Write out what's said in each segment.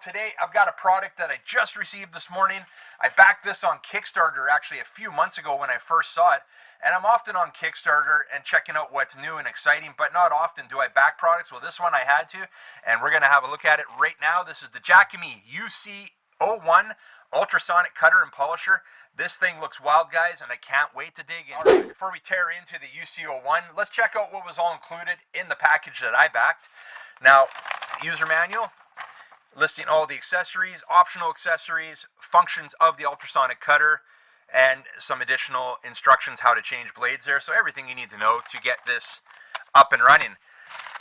today I've got a product that I just received this morning. I backed this on Kickstarter actually a few months ago when I first saw it. And I'm often on Kickstarter and checking out what's new and exciting, but not often do I back products. Well, this one I had to, and we're going to have a look at it right now. This is the Jakemy UC01 Ultrasonic Cutter and Polisher. This thing looks wild, guys, and I can't wait to dig in. All right, before we tear into the UC01, let's check out what was all included in the package that I backed. Now, user manual, listing all the accessories, optional accessories, functions of the ultrasonic cutter, and some additional instructions how to change blades there. So everything you need to know to get this up and running.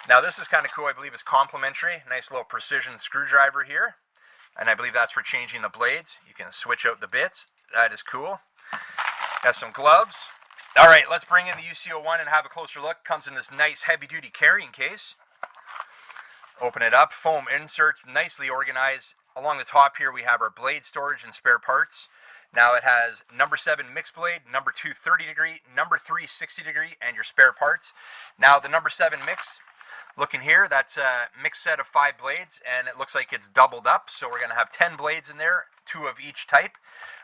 Now this is kind of cool. I believe it's complimentary. Nice little precision screwdriver here. And I believe that's for changing the blades. You can switch out the bits. That is cool. Got some gloves. All right, let's bring in the UC01 and have a closer look. Comes in this nice heavy-duty carrying case. Open it up. Foam inserts, nicely organized. Along the top here, we have our blade storage and spare parts. Now it has number 7 mixed blade, number 2 30 degree, number 3 60 degree, and your spare parts. Now the number 7 mix, looking here, that's a mixed set of 5 blades, and it looks like it's doubled up. So we're going to have 10 blades in there, 2 of each type.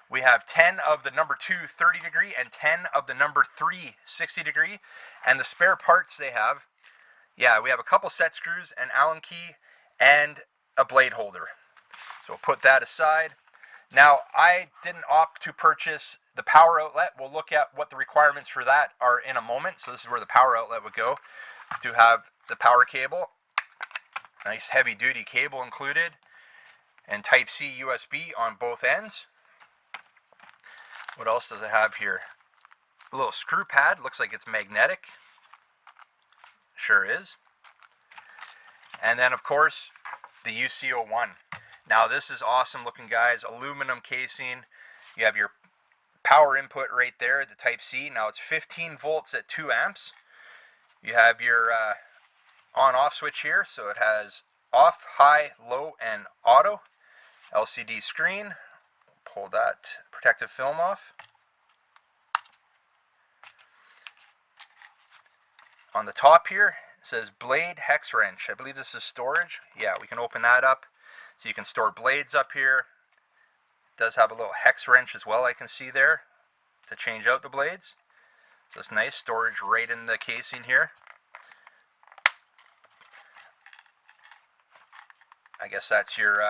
We have 10 of the number 2 30 degree and 10 of the number 3 60 degree. And the spare parts they have, yeah, we have a couple set screws, an Allen key, and a blade holder. So we'll put that aside. Now, I didn't opt to purchase the power outlet. We'll look at what the requirements for that are in a moment. So this is where the power outlet would go. To have the power cable, nice heavy duty cable included, and Type-C USB on both ends. What else does it have here? A little screw pad, looks like it's magnetic. Sure is. And then of course the UC01. Now this is awesome looking, guys. Aluminum casing. You have your power input right there, the Type-C. Now it's 15 volts at 2 amps. You have your on-off switch here, so it has off, high, low, and auto. LCD screen. Pull that protective film off. On the top here, it says blade hex wrench. I believe this is storage. Yeah, we can open that up. So you can store blades up here. It does have a little hex wrench as well, I can see there, to change out the blades. So it's nice storage right in the casing here. I guess that's your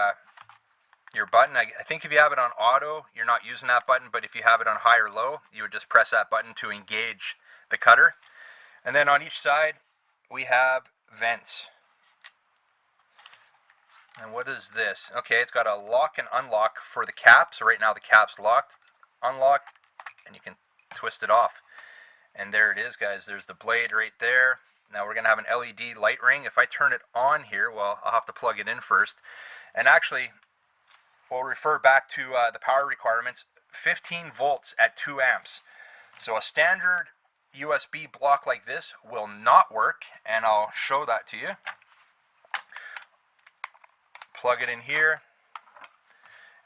button. I think if you have it on auto, you're not using that button, but if you have it on high or low, you would just press that button to engage the cutter. And then on each side, we have vents. And what is this? Okay, it's got a lock and unlock for the cap. So right now the cap's locked, unlock, and you can twist it off. And there it is, guys. There's the blade right there. Now we're going to have an LED light ring. If I turn it on here, well, I'll have to plug it in first. And actually, we'll refer back to the power requirements. 15 volts at 2 amps. So a standard USB block like this will not work, and I'll show that to you. Plug it in here,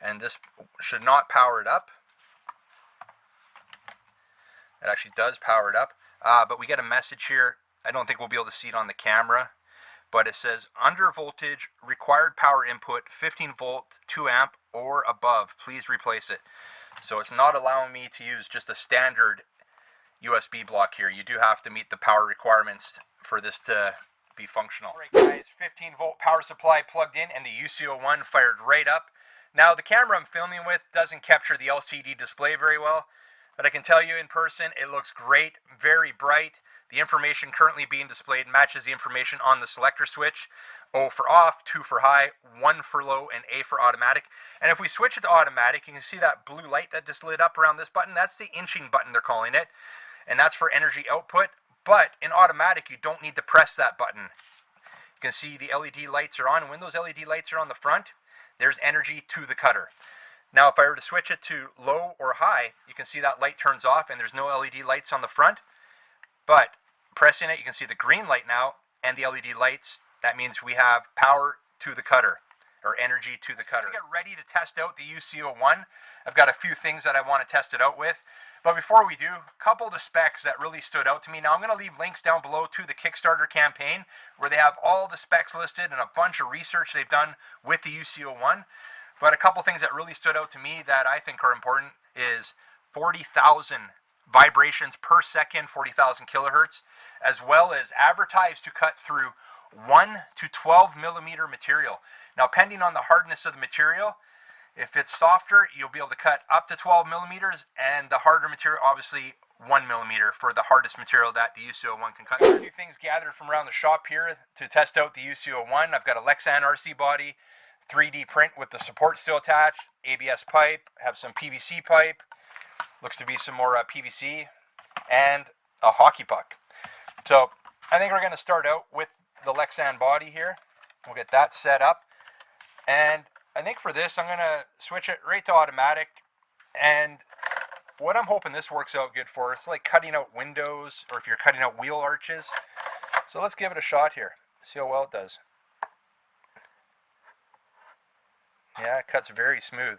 and this should not power it up. It actually does power it up, but we get a message here. I don't think we'll be able to see it on the camera, but it says under voltage, required power input 15 volt, 2 amp or above, please replace it. So it's not allowing me to use just a standard USB block here. You do have to meet the power requirements for this to be functional. Alright guys, 15 volt power supply plugged in and the UC01 fired right up. Now the camera I'm filming with doesn't capture the LCD display very well, but I can tell you in person it looks great, very bright. The information currently being displayed matches the information on the selector switch. O for off, 2 for high, 1 for low, and A for automatic. And if we switch it to automatic, you can see that blue light that just lit up around this button. That's the inching button, they're calling it. And that's for energy output. But in automatic, you don't need to press that button. You can see the LED lights are on. And when those LED lights are on the front, there's energy to the cutter. Now, if I were to switch it to low or high, you can see that light turns off and there's no LED lights on the front. But pressing it, you can see the green light now and the LED lights. That means we have power to the cutter. or energy to the cutter. Get ready to test out the UC01. I've got a few things that I want to test it out with. But before we do, a couple of the specs that really stood out to me. Now I'm going to leave links down below to the Kickstarter campaign where they have all the specs listed and a bunch of research they've done with the UC01. But a couple things that really stood out to me that I think are important is 40,000 vibrations per second, 40,000 kilohertz, as well as advertised to cut through 1 to 12 millimeter material. Now, depending on the hardness of the material, if it's softer, you'll be able to cut up to 12 millimeters, and the harder material, obviously 1 millimeter for the hardest material that the UC01 can cut. A few things gathered from around the shop here to test out the UC01. I've got a Lexan RC body, 3D print with the support still attached, ABS pipe, have some PVC pipe, looks to be some more PVC, and a hockey puck. So I think we're going to start out with the Lexan body here. We'll get that set up, and I think for this I'm going to switch it right to automatic, and what I'm hoping this works out good for, it's like cutting out windows or if you're cutting out wheel arches. So let's give it a shot here, see how well it does. Yeah, it cuts very smooth.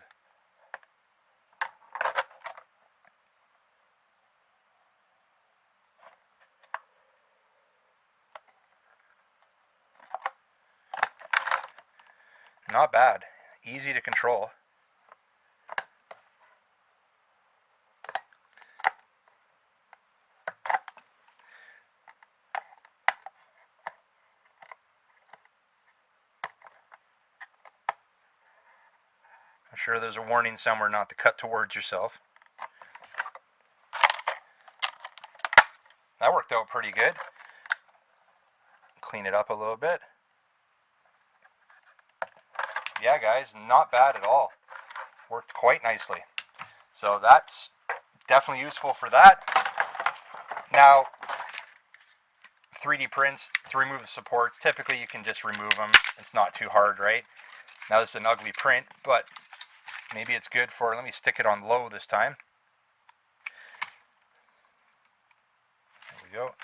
Not bad, easy to control. I'm sure there's a warning somewhere not to cut towards yourself. That worked out pretty good. Clean it up a little bit. Yeah, guys, not bad at all. Worked quite nicely. So that's definitely useful for that. Now, 3D prints to remove the supports, typically you can just remove them. It's not too hard, right? Now this is an ugly print, but maybe it's good for, let me stick it on low this time. There we go.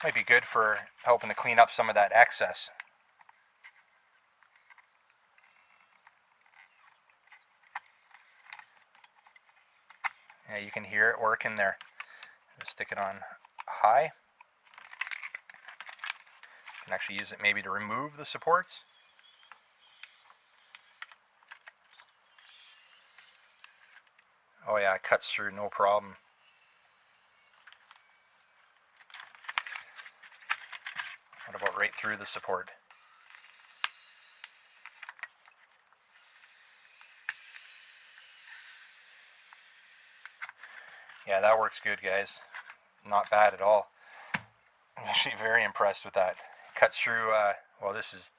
Might be good for helping to clean up some of that excess. Yeah, you can hear it working there. Just stick it on high. You can actually use it maybe to remove the supports. Oh yeah, it cuts through no problem. What about right through the support? Yeah, that works good, guys. Not bad at all. I'm actually very impressed with that. Cuts through, well, this is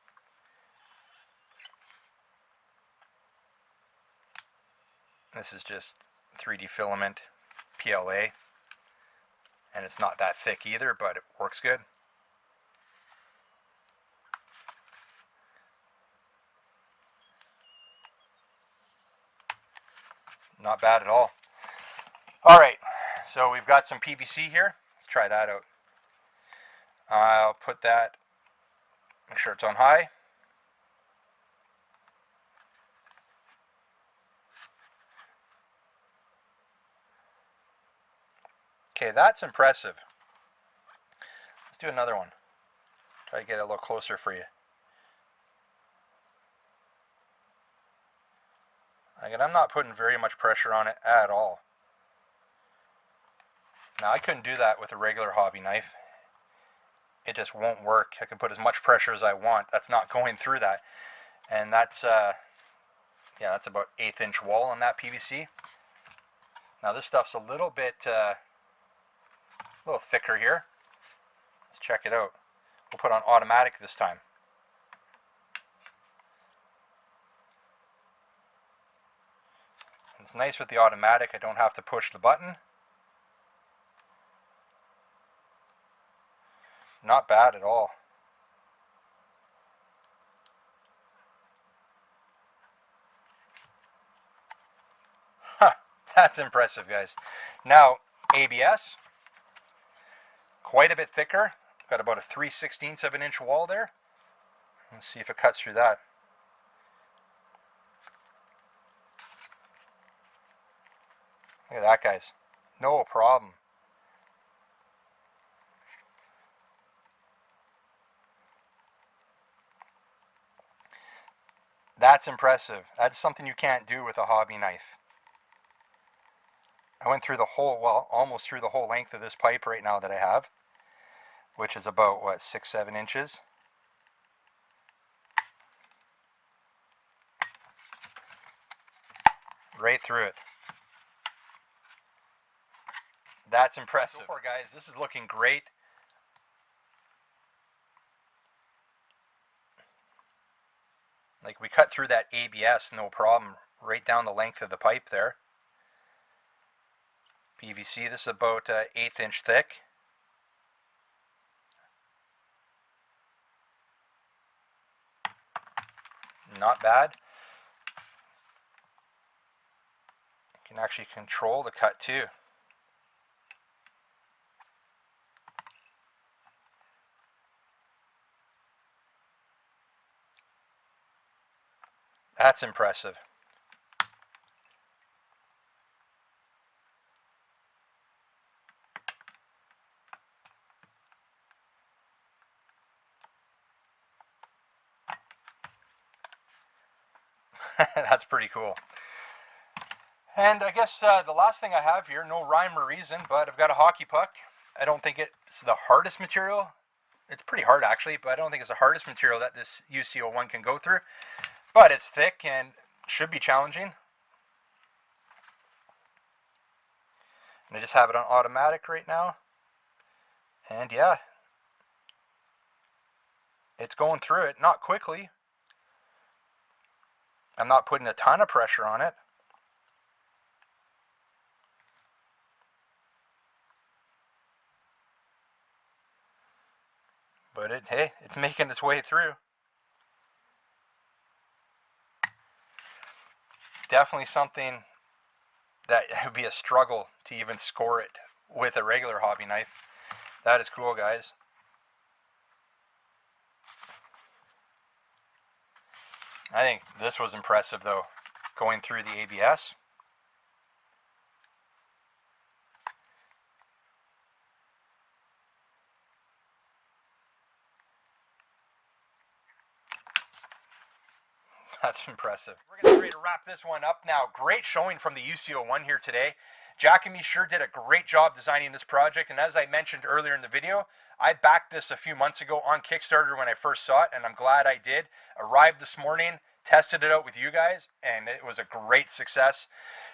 just 3D filament PLA, and it's not that thick either, but it works good. Not bad at all. All right, so we've got some PVC here. Let's try that out. I'll put that, make sure it's on high. Okay, that's impressive. Let's do another one. Try to get it a little closer for you. Again, I'm not putting very much pressure on it at all. Now, I couldn't do that with a regular hobby knife. It just won't work. I can put as much pressure as I want. That's not going through that. And that's, yeah, that's about 1/8 inch wall on that PVC. Now, this stuff's a little bit, a little thicker here. Let's check it out. We'll put on automatic this time. It's nice with the automatic, I don't have to push the button. Not bad at all. Huh, that's impressive, guys. Now, ABS, quite a bit thicker. Got about a 3/16 of an inch wall there. Let's see if it cuts through that. Look at that, guys. No problem. That's impressive. That's something you can't do with a hobby knife. I went through the whole, well, almost through the whole length of this pipe right now that I have, which is about, what, 6-7 inches. Right through it. That's impressive. So far, guys, this is looking great. Like, we cut through that ABS, no problem, right down the length of the pipe there. PVC, this is about 1/8 inch thick. Not bad. You can actually control the cut too. That's impressive. That's pretty cool. And I guess the last thing I have here, no rhyme or reason, but I've got a hockey puck. I don't think it's the hardest material. It's pretty hard actually, but I don't think it's the hardest material that this UC01 can go through. But it's thick and should be challenging. And I just have it on automatic right now. And yeah, it's going through it, not quickly. I'm not putting a ton of pressure on it. But hey, it's making its way through. Definitely something that it would be a struggle to even score it with a regular hobby knife. That is cool, guys. I think this was impressive though, going through the ABS. That's impressive. We're going to be ready to wrap this one up now. Great showing from the UC01 here today. Jakemy sure did a great job designing this project, and as I mentioned earlier in the video, I backed this a few months ago on Kickstarter when I first saw it, and I'm glad I did. Arrived this morning, tested it out with you guys, and it was a great success.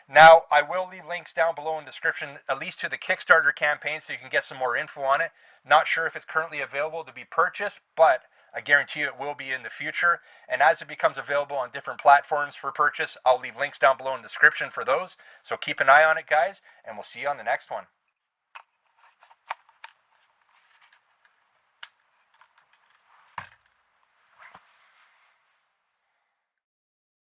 Now, I will leave links down below in the description, at least to the Kickstarter campaign, so you can get some more info on it. Not sure if it's currently available to be purchased, but I guarantee you it will be in the future. And as it becomes available on different platforms for purchase, I'll leave links down below in the description for those. So keep an eye on it, guys, and we'll see you on the next one.